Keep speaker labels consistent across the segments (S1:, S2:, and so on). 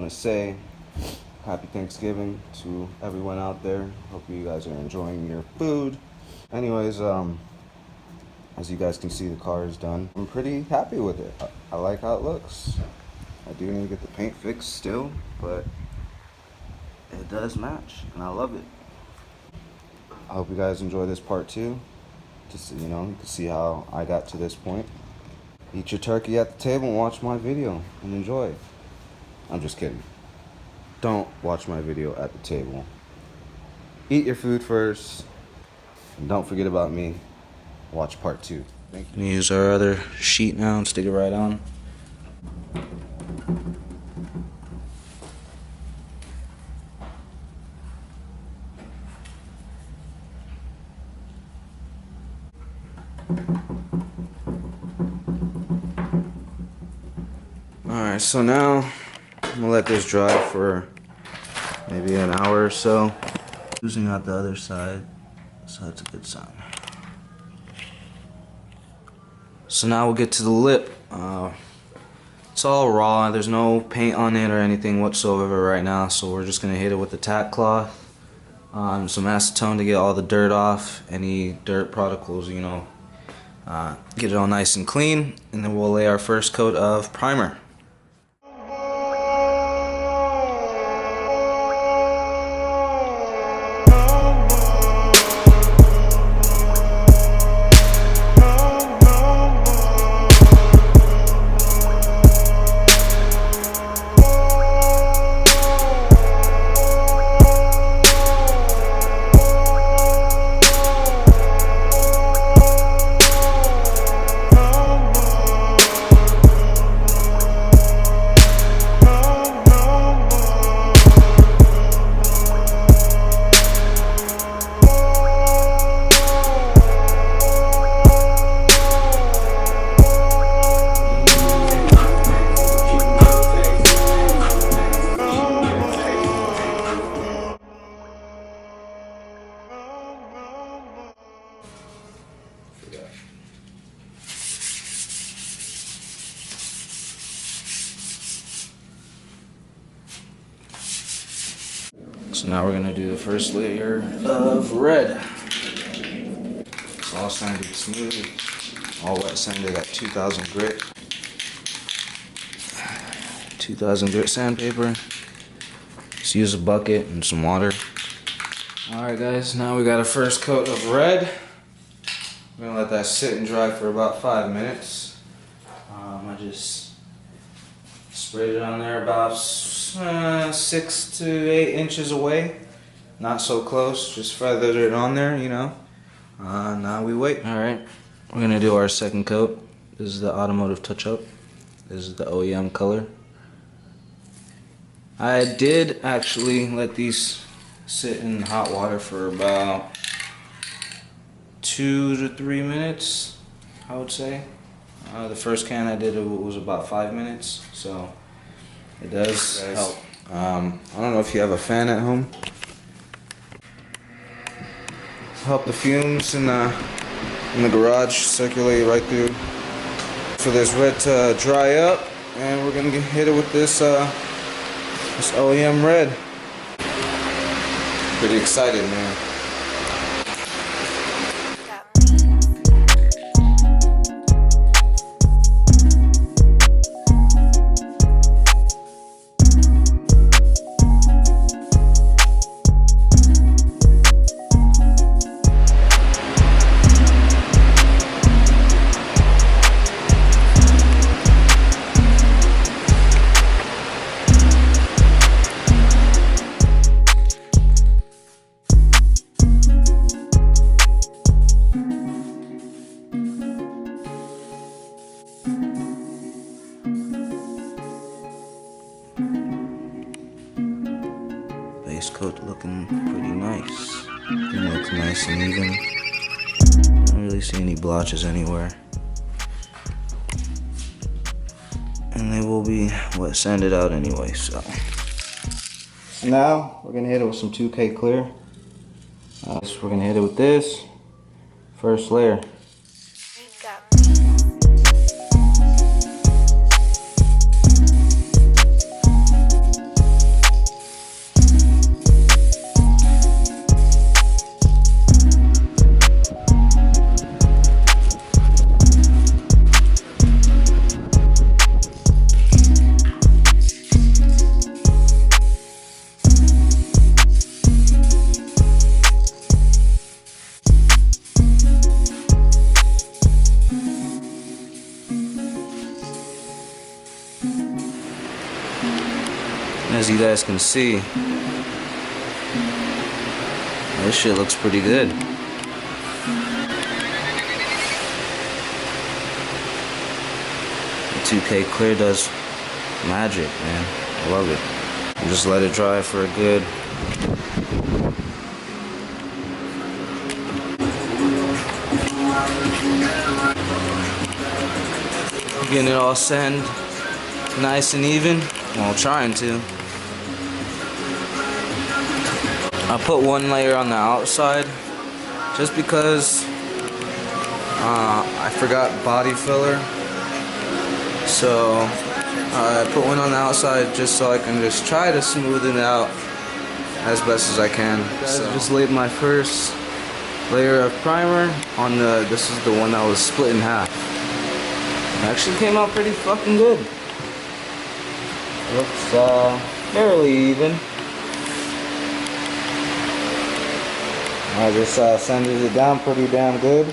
S1: want to say happy Thanksgiving to everyone out there. Hope you guys are enjoying your food. Anyways, as you guys can see, the car is done. I'm pretty happy with it. I like how it looks. I do need to get the paint fixed still, but it does match, and I love it. I hope you guys enjoy this part too. Just so you can see how I got to this point. Eat your turkey at the table and watch my video and enjoy it. I'm just kidding. Don't watch my video at the table. Eat your food first, and don't forget about me. Watch part 2. Thank you. Use our other sheet now and stick it right on. Alright, so now I'm gonna let this dry for maybe an hour or so. Losing out the other side, so that's a good sign. So now we'll get to the lip. It's all raw, there's no paint on it or anything whatsoever right now, so we're just gonna hit it with the tack cloth. Some acetone to get all the dirt off, any dirt particles, get it all nice and clean, and then we'll lay our first coat of primer. So now we're going to do the first layer of red. It's all sanded smooth, all wet sanded at 2000 grit. 2000 grit sandpaper. Just use a bucket and some water. Alright guys, now we got our first coat of red. We're going to let that sit and dry for about 5 minutes. I just sprayed it on there about 6 to 8 inches away. Not so close, just feathered it on there, now we wait. Alright, we're going to do our second coat. This is the automotive touch-up. This is the OEM color. I did actually let these sit in hot water for about 2 to 3 minutes, I would say. The first can I did was about 5 minutes, so it does help. I don't know if you have a fan at home. Help the fumes in the garage circulate right through for this red to dry up, and we're gonna hit it with this this OEM red. Pretty excited, man. Base coat looking pretty nice. It looks nice and even. I don't really see any blotches anywhere. And they will be wet sanded out anyway, so. Now we're gonna hit it with some 2K clear. So we're gonna hit it with this first layer.
S2: As you guys can see, this shit looks pretty good. The 2K clear does magic, man. I love it. You just let it dry for a good getting it all sand nice and even. Well, trying to. I put one layer on the outside just because I forgot body filler, so I put one on the outside just so I can just try to smooth it out as best as I can. So I just laid my first layer of primer on the, this is the one that was split in half. It actually came out pretty fucking good. Looks fairly even. I just sanded it down pretty damn good.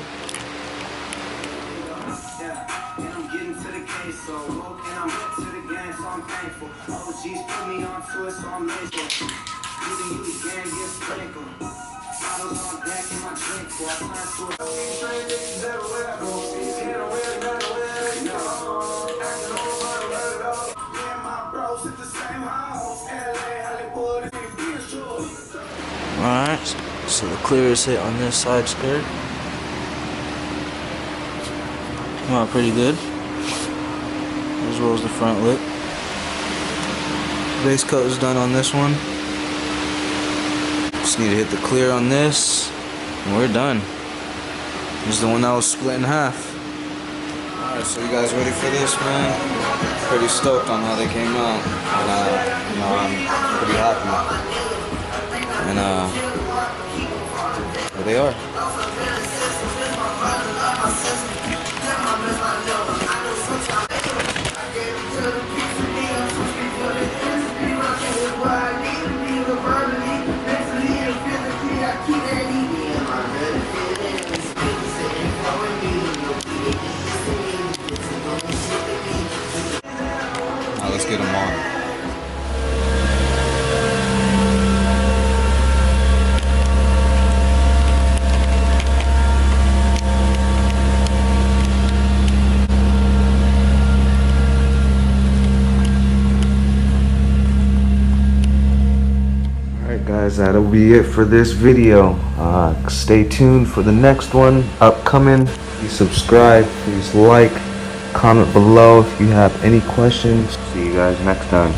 S2: Alright, so the clear is hit on this side skirt. Came out pretty good, as well as the front lip. Base coat is done on this one. Just need to hit the clear on this, and we're done. This is the one that was split in half. Alright, so you guys ready for this, man? Pretty stoked on how they came out, and you know, I'm pretty happy. And here they are. Now let's get them on. Guys, that'll be it for this video. Stay tuned for the next one upcoming. Please subscribe, please like, comment below if you have any questions. See you guys next time.